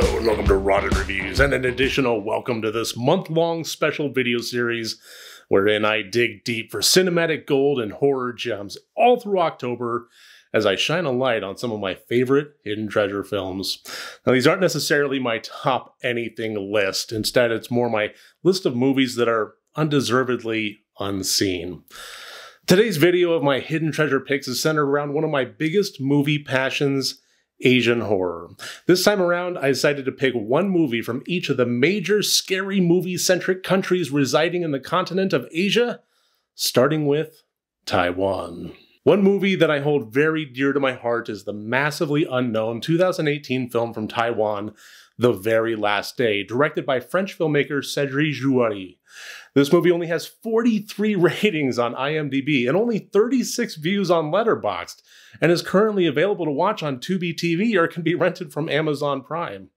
Hello and welcome to Rotted Reviews, and an additional welcome to this month-long special video series wherein I dig deep for cinematic gold and horror gems all through October as I shine a light on some of my favorite hidden treasure films. Now, these aren't necessarily my top anything list. Instead, it's more my list of movies that are undeservedly unseen. Today's video of my hidden treasure picks is centered around one of my biggest movie passions, Asian horror. This time around, I decided to pick one movie from each of the major scary movie-centric countries residing in the continent of Asia, starting with Taiwan. One movie that I hold very dear to my heart is the massively unknown 2018 film from Taiwan, The Very Last Day, directed by French filmmaker 𝗘𝗾𝗂𝗶𝗽𝗺𝗀. This movie only has 43 ratings on IMDb and only 36 views on Letterboxd, and is currently available to watch on Tubi TV or can be rented from Amazon Prime.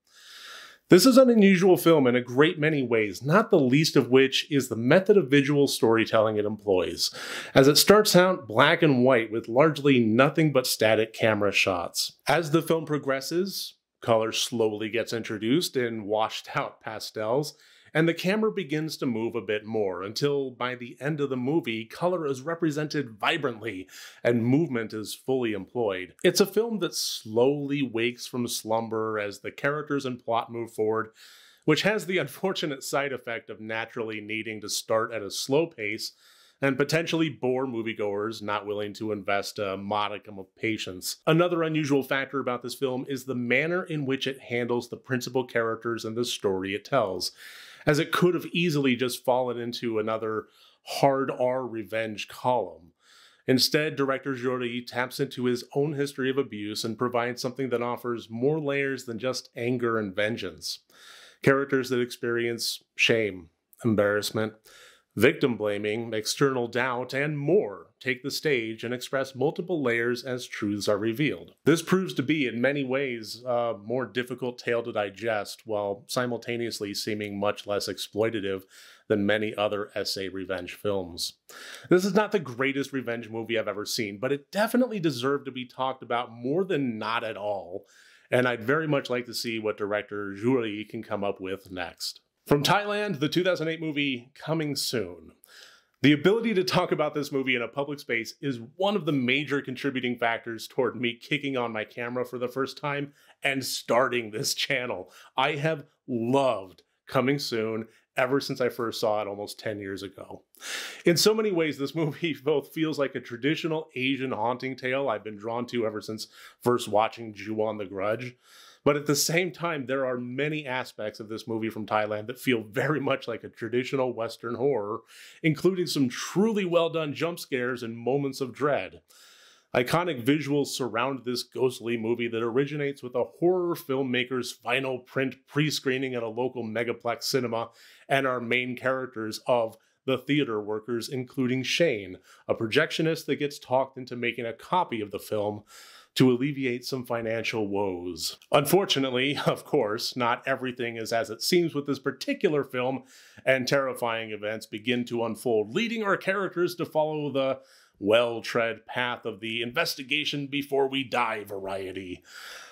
This is an unusual film in a great many ways, not the least of which is the method of visual storytelling it employs, as it starts out black and white with largely nothing but static camera shots. As the film progresses, color slowly gets introduced in washed-out pastels, and the camera begins to move a bit more until by the end of the movie, color is represented vibrantly and movement is fully employed. It's a film that slowly wakes from slumber as the characters and plot move forward, which has the unfortunate side effect of naturally needing to start at a slow pace and potentially bore moviegoers not willing to invest a modicum of patience. Another unusual factor about this film is the manner in which it handles the principal characters and the story it tells, as it could have easily just fallen into another hard R revenge column. Instead, director 𝗘𝗾𝗂𝗶𝗽𝗺 taps into his own history of abuse and provides something that offers more layers than just anger and vengeance. Characters that experience shame, embarrassment, victim blaming, external doubt, and more take the stage and express multiple layers as truths are revealed. This proves to be, in many ways, a more difficult tale to digest, while simultaneously seeming much less exploitative than many other essay revenge films. This is not the greatest revenge movie I've ever seen, but it definitely deserved to be talked about more than not at all, and I'd very much like to see what director 𝗘𝗾𝗂𝗶𝗽𝗺 can come up with next. From Thailand, the 2008 movie Coming Soon. The ability to talk about this movie in a public space is one of the major contributing factors toward me kicking on my camera for the first time and starting this channel. I have loved Coming Soon ever since I first saw it almost 10 years ago. In so many ways, this movie both feels like a traditional Asian haunting tale I've been drawn to ever since first watching Ju-on the Grudge, but at the same time, there are many aspects of this movie from Thailand that feel very much like a traditional Western horror, including some truly well-done jump scares and moments of dread. Iconic visuals surround this ghostly movie that originates with a horror filmmaker's final print pre-screening at a local megaplex cinema, and our main characters of the theater workers, including Shane, a projectionist that gets talked into making a copy of the film to alleviate some financial woes. Unfortunately, of course, not everything is as it seems with this particular film, and terrifying events begin to unfold, leading our characters to follow the well-tread path of the investigation before we die variety.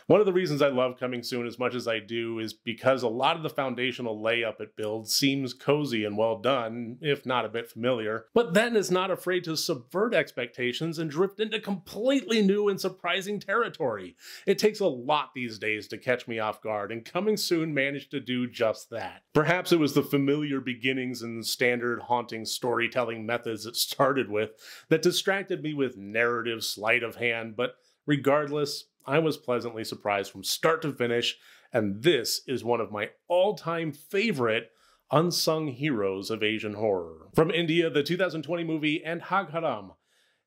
One of the reasons I love Coming Soon as much as I do is because a lot of the foundational layup it builds seems cozy and well done, if not a bit familiar, but then is not afraid to subvert expectations and drift into completely new and surprising territory. It takes a lot these days to catch me off guard, and Coming Soon managed to do just that. Perhaps it was the familiar beginnings and standard haunting storytelling methods it started with that distracted me with narrative sleight of hand, but regardless, I was pleasantly surprised from start to finish, and this is one of my all-time favorite unsung heroes of Asian horror. From India, the 2020 movie 𝗘𝗾𝗂𝗶𝗽𝗺𝗀.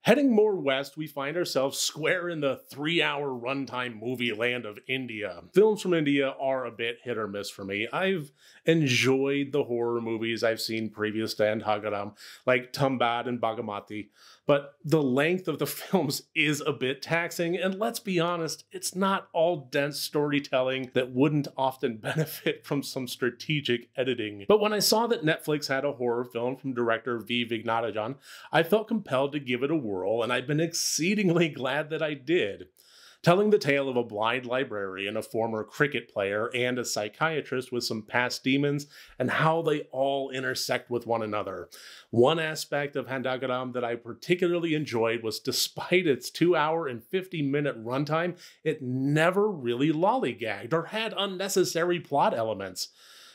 Heading more west, we find ourselves square in the 3-hour runtime movie land of India. Films from India are a bit hit or miss for me. I've enjoyed the horror movies I've seen previous to 𝗘𝗾𝗂𝗶𝗽𝗺𝗀, like 𝗘𝗏𝗏 and 𝗏𝗏𝗏𝗏𝗏𝗏𝗏𝗏𝗏, but the length of the films is a bit taxing, and let's be honest, it's not all dense storytelling that wouldn't often benefit from some strategic editing. But when I saw that Netflix had a horror film from director V. Vagnanajan, I felt compelled to give it a whirl, and I've been exceedingly glad that I did. telling the tale of a blind librarian, a former cricket player, and a psychiatrist with some past demons, and how they all intersect with one another. One aspect of 𝗘𝗾𝗂𝗶𝗽𝗺𝗀 that I particularly enjoyed was, despite its 2-hour and 50-minute runtime, it never really lollygagged or had unnecessary plot elements.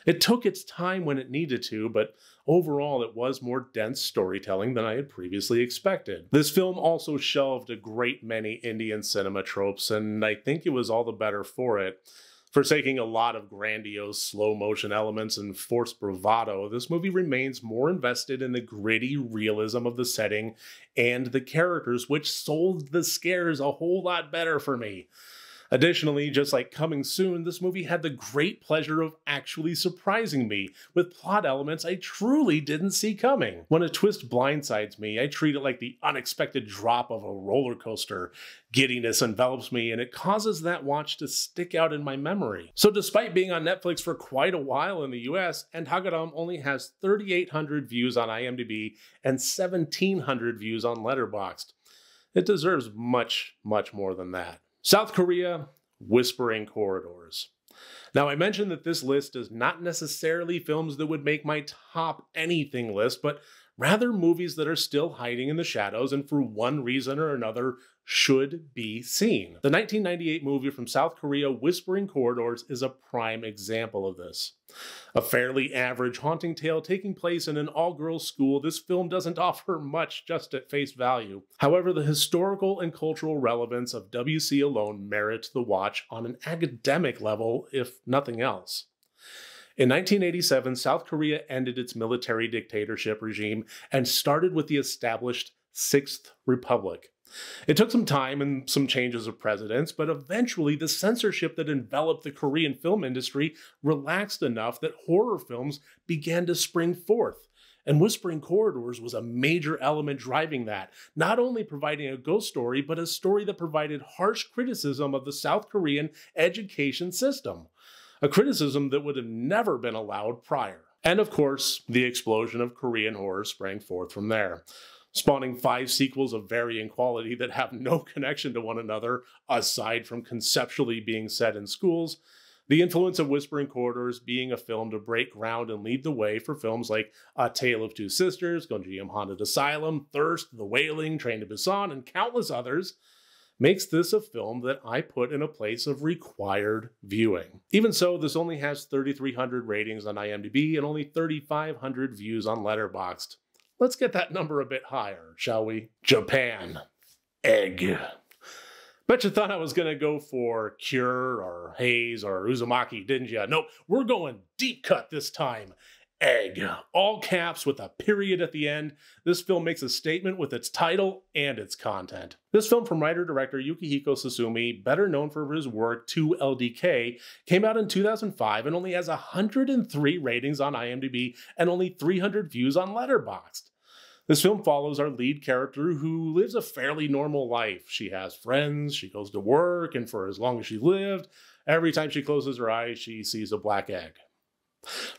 It took its time when it needed to, but overall it was more dense storytelling than I had previously expected. This film also shelved a great many Indian cinema tropes, and I think it was all the better for it. Forsaking a lot of grandiose slow-motion elements and forced bravado, this movie remains more invested in the gritty realism of the setting and the characters, which sold the scares a whole lot better for me. Additionally, just like Coming Soon, this movie had the great pleasure of actually surprising me with plot elements I truly didn't see coming. When a twist blindsides me, I treat it like the unexpected drop of a roller coaster. Giddiness envelops me, and it causes that watch to stick out in my memory. So despite being on Netflix for quite a while in the US, 𝗘𝗾𝗂𝗶𝗽𝗀𝗀 only has 3,800 views on IMDb and 1,700 views on Letterboxd. It deserves much, much more than that. South Korea, Whispering Corridors. Now, I mentioned that this list is not necessarily films that would make my top anything list, but rather movies that are still hiding in the shadows and for one reason or another should be seen. The 1998 movie from South Korea, Whispering Corridors, is a prime example of this. A fairly average haunting tale taking place in an all-girls school, this film doesn't offer much just at face value. However, the historical and cultural relevance of WC alone merits the watch on an academic level, if nothing else. In 1987, South Korea ended its military dictatorship regime and started with the established Sixth Republic. It took some time and some changes of presidents, but eventually the censorship that enveloped the Korean film industry relaxed enough that horror films began to spring forth. And Whispering Corridors was a major element driving that, not only providing a ghost story, but a story that provided harsh criticism of the South Korean education system. A criticism that would have never been allowed prior. And of course, the explosion of Korean horror sprang forth from there, spawning 5 sequels of varying quality that have no connection to one another, aside from conceptually being set in schools. The influence of Whispering Corridors being a film to break ground and lead the way for films like A Tale of Two Sisters, Gonjiam Haunted Asylum, Thirst, The Wailing, Train to Busan, and countless others, makes this a film that I put in a place of required viewing. Even so, this only has 3,300 ratings on IMDb and only 3,500 views on Letterboxd. Let's get that number a bit higher, shall we? Japan. Egg. Bet you thought I was gonna go for Cure or Haze or Uzumaki, didn't you? Nope, we're going deep cut this time. Egg. All caps with a period at the end. This film makes a statement with its title and its content. This film from writer-director Yukihiko Susumi, better known for his work 2LDK, came out in 2005 and only has 103 ratings on IMDb and only 300 views on Letterboxd. This film follows our lead character who lives a fairly normal life. She has friends, she goes to work, and for as long as she lived, every time she closes her eyes, she sees a black egg.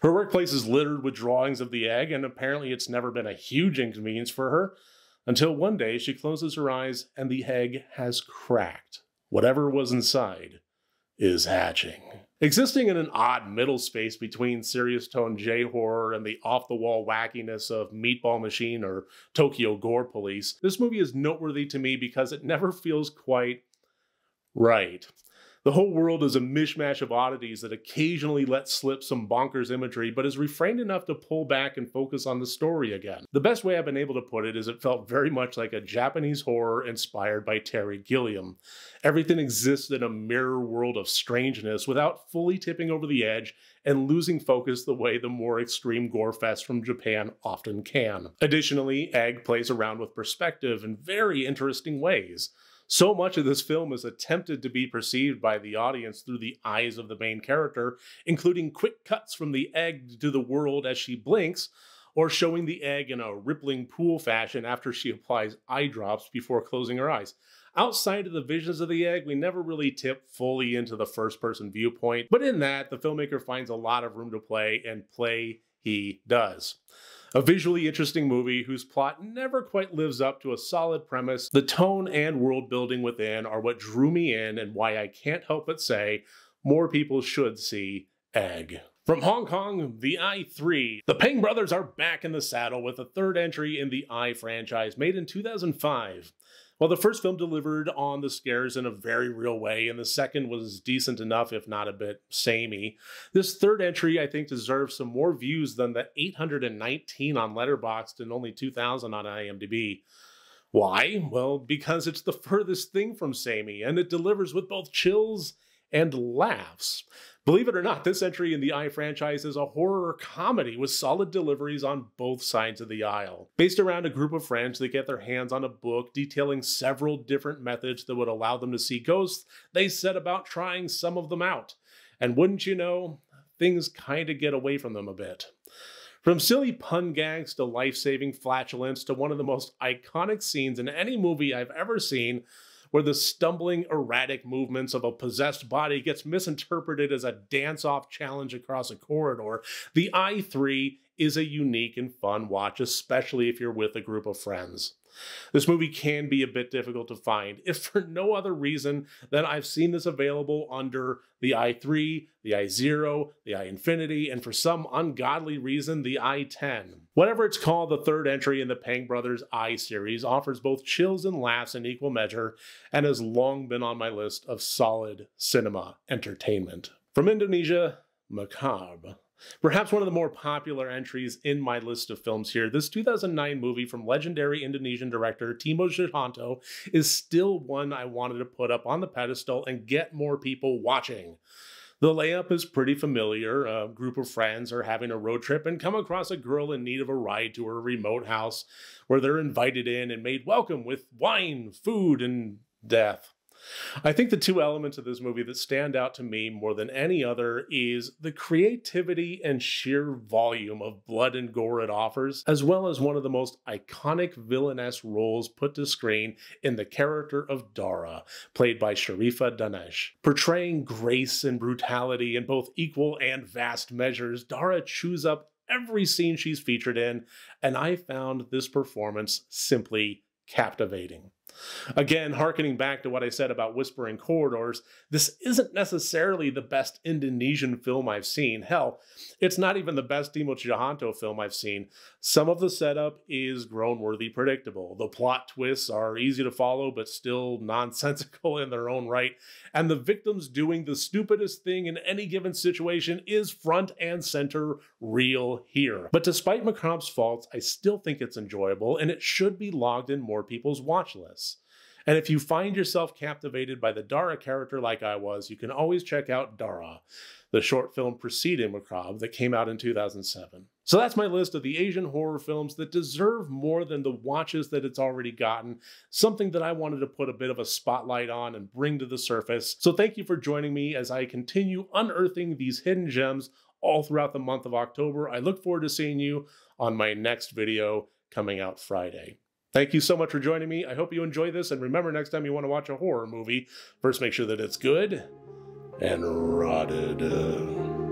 Her workplace is littered with drawings of the egg, and apparently it's never been a huge inconvenience for her, until one day she closes her eyes and the egg has cracked. Whatever was inside is hatching. Existing in an odd middle space between serious tone J-horror and the off-the-wall wackiness of Meatball Machine or Tokyo Gore Police, this movie is noteworthy to me because it never feels quite right. The whole world is a mishmash of oddities that occasionally let slip some bonkers imagery, but is refrained enough to pull back and focus on the story again. The best way I've been able to put it is it felt very much like a Japanese horror inspired by Terry Gilliam. Everything exists in a mirror world of strangeness without fully tipping over the edge and losing focus the way the more extreme gore fests from Japan often can. Additionally, Egg plays around with perspective in very interesting ways. So much of this film is attempted to be perceived by the audience through the eyes of the main character, including quick cuts from the egg to the world as she blinks, or showing the egg in a rippling pool fashion after she applies eye drops before closing her eyes. Outside of the visions of the egg, we never really tip fully into the first-person viewpoint, but in that, the filmmaker finds a lot of room to play, and play he does. A visually interesting movie whose plot never quite lives up to a solid premise. The tone and world building within are what drew me in and why I can't help but say more people should see Egg. From Hong Kong, the 𝗘𝗏. The Peng brothers are back in the saddle with a third entry in the franchise made in 2005. While the first film delivered on the scares in a very real way, and the second was decent enough, if not a bit samey, this third entry, I think, deserves some more views than the 819 on Letterboxd and only 2,000 on IMDb. Why? Well, because it's the furthest thing from samey, and it delivers with both chills and laughs. Believe it or not, this entry in the franchise is a horror comedy with solid deliveries on both sides of the aisle. Based around a group of friends that get their hands on a book detailing several different methods that would allow them to see ghosts, they set about trying some of them out. And wouldn't you know, things kind of get away from them a bit. From silly pun gags to life-saving flatulence to one of the most iconic scenes in any movie I've ever seen, where the stumbling, erratic movements of a possessed body gets misinterpreted as a dance-off challenge across a corridor, the 𝗘𝗏 is a unique and fun watch, especially if you're with a group of friends. This movie can be a bit difficult to find, if for no other reason than I've seen this available under the 𝗘3, the 𝗘0, the 𝗘infinity, and for some ungodly reason, the 𝗘10. Whatever it's called, the third entry in the Peng Brothers series offers both chills and laughs in equal measure, and has long been on my list of solid cinema entertainment. From Indonesia, 𝗘𝗾𝗂𝗶𝗽𝗺𝗀. Perhaps one of the more popular entries in my list of films here, this 2009 movie from legendary Indonesian director Timo Tjahjanto is still one I wanted to put up on the pedestal and get more people watching. The layup is pretty familiar. A group of friends are having a road trip and come across a girl in need of a ride to her remote house, where they're invited in and made welcome with wine, food, and death. I think the two elements of this movie that stand out to me more than any other is the creativity and sheer volume of blood and gore it offers, as well as one of the most iconic villainess roles put to screen in the character of Dara, played by Sharifah Dhanesh. Portraying grace and brutality in both equal and vast measures, Dara chews up every scene she's featured in, and I found this performance simply captivating. Again, hearkening back to what I said about Whispering Corridors, this isn't necessarily the best Indonesian film I've seen. Hell, it's not even the best Timo Tjahjanto film I've seen. Some of the setup is groan-worthy predictable. The plot twists are easy to follow, but still nonsensical in their own right. And the victims doing the stupidest thing in any given situation is front and center real here. But despite 𝗘𝗾𝗂𝗶𝗽𝗺𝗀's faults, I still think it's enjoyable, and it should be logged in more people's watch lists. And if you find yourself captivated by the Dara character like I was, you can always check out Dara, the short film preceding 𝗘𝗾𝗂𝗶 that came out in 2007. So that's my list of the Asian horror films that deserve more than the watches that it's already gotten, something that I wanted to put a bit of a spotlight on and bring to the surface. So thank you for joining me as I continue unearthing these hidden gems all throughout the month of October. I look forward to seeing you on my next video coming out Friday. Thank you so much for joining me. I hope you enjoy this, and remember, next time you want to watch a horror movie, first make sure that it's good and rotted.